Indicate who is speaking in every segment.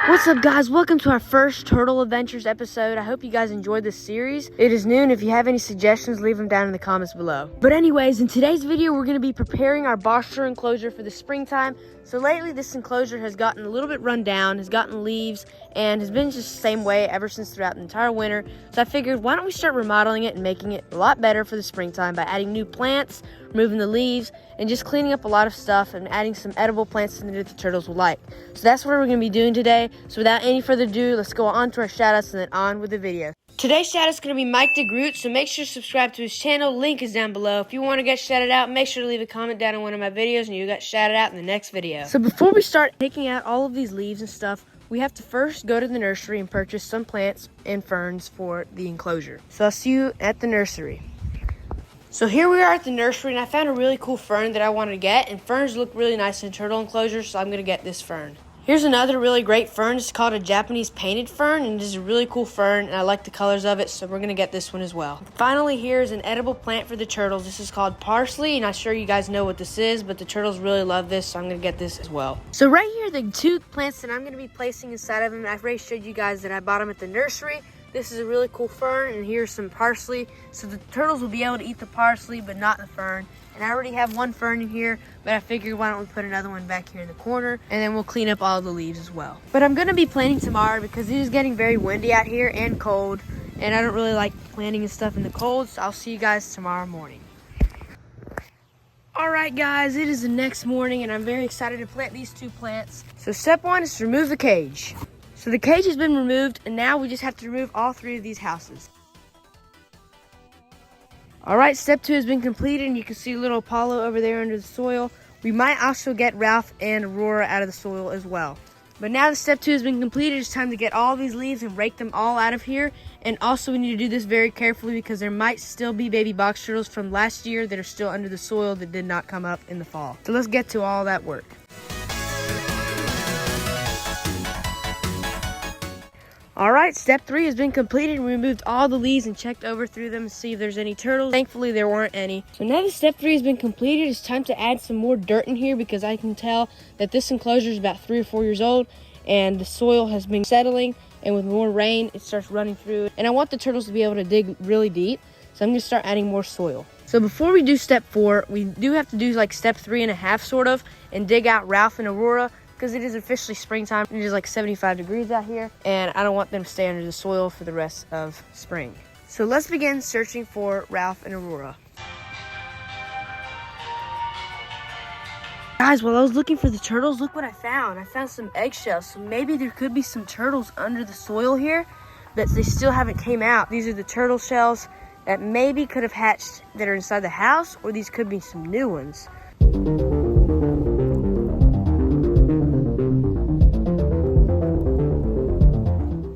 Speaker 1: What's up, guys? Welcome to our first Turtle Adventures episode. I hope you guys enjoyed this series. It is new, and if you have any suggestions, leave them down in the comments below. But anyways, in today's video, we're going to be preparing our box enclosure for the springtime. So lately, this enclosure has gotten a little bit run down, has gotten leaves, and has been just the same way ever since throughout the entire winter. So I figured, why don't we start remodeling it and making it a lot better for the springtime by adding new plants, removing the leaves, and just cleaning up a lot of stuff and adding some edible plants in there that the turtles will like. So that's what we're going to be doing today. So without any further ado, let's go on to our shoutouts and then on with the video. Today's shout out is going to be Mike DeGroot, so make sure to subscribe to his channel. Link is down below. If you want to get shouted out, make sure to leave a comment down on one of my videos and you got shouted out in the next video. So before we start taking out all of these leaves and stuff, we have to first go to the nursery and purchase some plants and ferns for the enclosure. So I'll see you at the nursery. So here we are at the nursery, and I found a really cool fern that I wanted to get, and ferns look really nice in turtle enclosures, so I'm going to get this fern. Here's another really great fern. It's called a Japanese painted fern, and it is a really cool fern, and I like the colors of it, so we're going to get this one as well. Finally, here's an edible plant for the turtles. This is called parsley, and I'm sure you guys know what this is, but the turtles really love this, so I'm going to get this as well. So right here, the two plants that I'm going to be placing inside of them, I've already showed you guys that I bought them at the nursery. This is a really cool fern, and here's some parsley. So the turtles will be able to eat the parsley, but not the fern. And I already have one fern in here, but I figured why don't we put another one back here in the corner, and then we'll clean up all the leaves as well. But I'm going to be planting tomorrow because it is getting very windy out here and cold, and I don't really like planting and stuff in the cold, so I'll see you guys tomorrow morning. Alright guys, it is the next morning, and I'm very excited to plant these two plants. So step one is to remove the cage. So the cage has been removed, and now we just have to remove all three of these houses. Alright, step two has been completed, and you can see little Apollo over there under the soil. We might also get Ralph and Aurora out of the soil as well. But now that step two has been completed, it's time to get all these leaves and rake them all out of here. And also we need to do this very carefully because there might still be baby box turtles from last year that are still under the soil that did not come up in the fall. So let's get to all that work. Alright, step three has been completed. We removed all the leaves and checked over through them to see if there's any turtles. Thankfully, there weren't any. So now that step three has been completed, it's time to add some more dirt in here because I can tell that this enclosure is about 3 or 4 years old and the soil has been settling, and with more rain, it starts running through. And I want the turtles to be able to dig really deep, so I'm going to start adding more soil. So before we do step four, we do have to do like step 3.5 sort of, and dig out Ralph and Aurora, because it is officially springtime. It is like 75 degrees out here, and I don't want them to stay under the soil for the rest of spring. So let's begin searching for Ralph and Aurora. Guys, while I was looking for the turtles, look what I found. I found some eggshells, so maybe there could be some turtles under the soil here, but they still haven't came out. These are the turtle shells that maybe could have hatched that are inside the house, or these could be some new ones.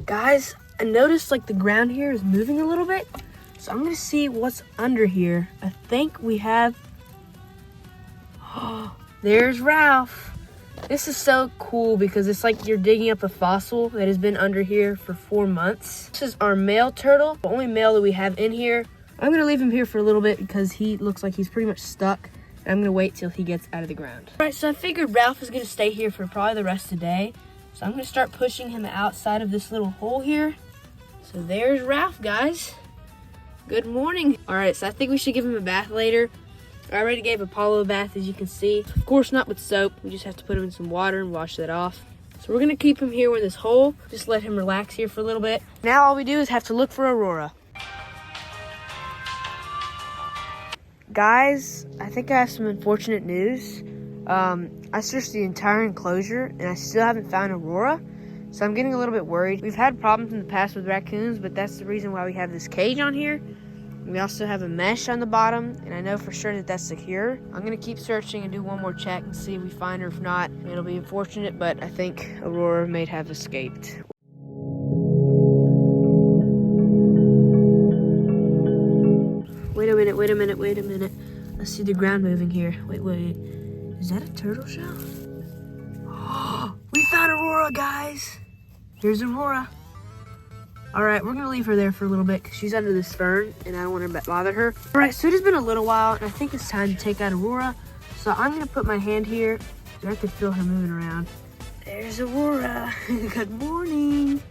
Speaker 1: Guys, I noticed like the ground here is moving a little bit, so I'm gonna see what's under here. I think we have, oh, there's Ralph. This is so cool because it's like you're digging up a fossil that has been under here for 4 months. This is our male turtle, the only male that we have in here. I'm gonna leave him here for a little bit because he looks like he's pretty much stuck. I'm gonna wait till he gets out of the ground. All right, so I figured Ralph is gonna stay here for probably the rest of the day. So I'm going to start pushing him outside of this little hole here. So there's Ralph, guys. Good morning. All right, so I think we should give him a bath later. I already gave Apollo a bath, as you can see. Of course, not with soap. We just have to put him in some water and wash that off. So we're going to keep him here in this hole. Just let him relax here for a little bit. Now all we do is have to look for Aurora. Guys, I think I have some unfortunate news. I searched the entire enclosure and I still haven't found Aurora, so I'm getting a little bit worried. We've had problems in the past with raccoons, but that's the reason why we have this cage on here. We also have a mesh on the bottom, and I know for sure that that's secure. I'm going to keep searching and do one more check and see if we find her. If not, it'll be unfortunate, but I think Aurora may have escaped. Wait a minute. I see the ground moving here. Wait. Is that a turtle shell? Oh, we found Aurora, guys. Here's Aurora. All right, we're gonna leave her there for a little bit because she's under this fern and I don't want to bother her. All right, so it has been a little while and I think it's time to take out Aurora. So I'm gonna put my hand here and I can feel her moving around. There's Aurora. Good morning.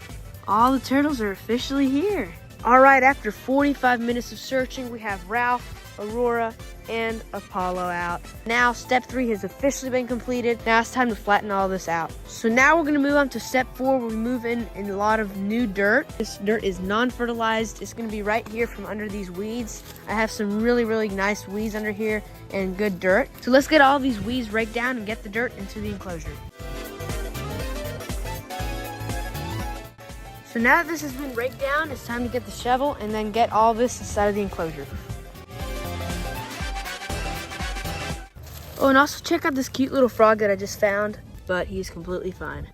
Speaker 1: All the turtles are officially here. All right, after 45 minutes of searching, we have Ralph, Aurora, and Apollo out. Now step 3 has officially been completed. Now it's time to flatten all this out. So now we're gonna move on to step 4, where we move in a lot of new dirt. This dirt is non-fertilized. It's gonna be right here from under these weeds. I have some really nice weeds under here and good dirt. So let's get all these weeds raked down and get the dirt into the enclosure. So now that this has been raked down, it's time to get the shovel and then get all this inside of the enclosure. Oh, and also check out this cute little frog that I just found, but he's completely fine.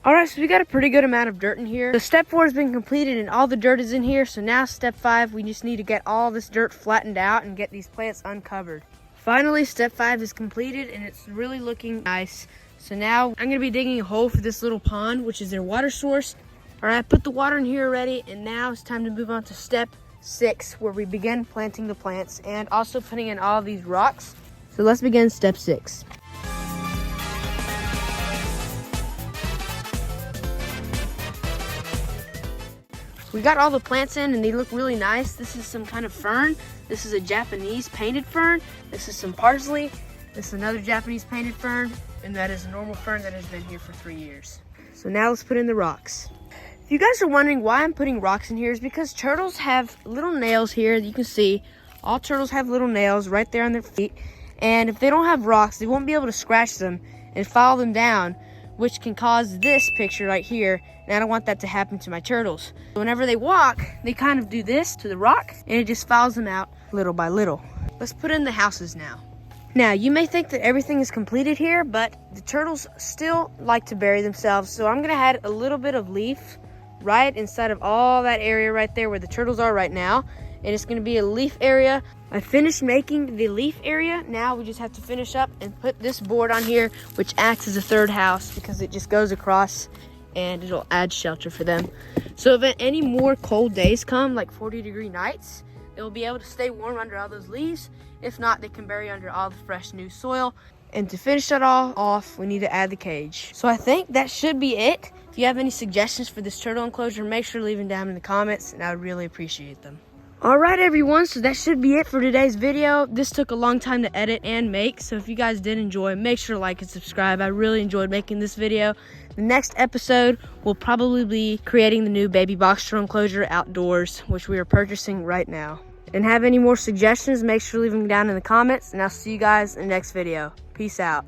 Speaker 1: All right, so we got a pretty good amount of dirt in here. So step 4 has been completed and all the dirt is in here. So now step 5, we just need to get all this dirt flattened out and get these plants uncovered. Finally, step 5 is completed and it's really looking nice. So now I'm gonna be digging a hole for this little pond, which is their water source. All right, I put the water in here already, and now it's time to move on to step 6, where we begin planting the plants and also putting in all these rocks. So let's begin step 6. We got all the plants in and they look really nice. This is some kind of fern. This is a Japanese painted fern. This is some parsley. This is another Japanese painted fern. And that is a normal fern that has been here for 3 years. So now let's put in the rocks. If you guys are wondering why I'm putting rocks in here, is because turtles have little nails here. You can see all turtles have little nails right there on their feet. And if they don't have rocks, they won't be able to scratch them and file them down, which can cause this picture right here. And I don't want that to happen to my turtles. So whenever they walk, they kind of do this to the rock and it just files them out little by little. Let's put in the houses now. Now, you may think that everything is completed here, but the turtles still like to bury themselves. So I'm gonna add a little bit of leaf right inside of all that area right there where the turtles are right now. And it's gonna be a leaf area. I finished making the leaf area. Now we just have to finish up and put this board on here, which acts as a third house because it just goes across and it'll add shelter for them. So if any more cold days come, like 40-degree nights, they'll be able to stay warm under all those leaves. If not, they can bury under all the fresh new soil. And to finish it all off, we need to add the cage. So I think that should be it. If you have any suggestions for this turtle enclosure, make sure to leave them down in the comments, and I would really appreciate them. All right, everyone, so that should be it for today's video. This took a long time to edit and make, so if you guys did enjoy, make sure to like and subscribe. I really enjoyed making this video. The next episode will probably be creating the new baby box turtle enclosure outdoors, which we are purchasing right now. And have any more suggestions, make sure to leave them down in the comments, and I'll see you guys in the next video. Peace out.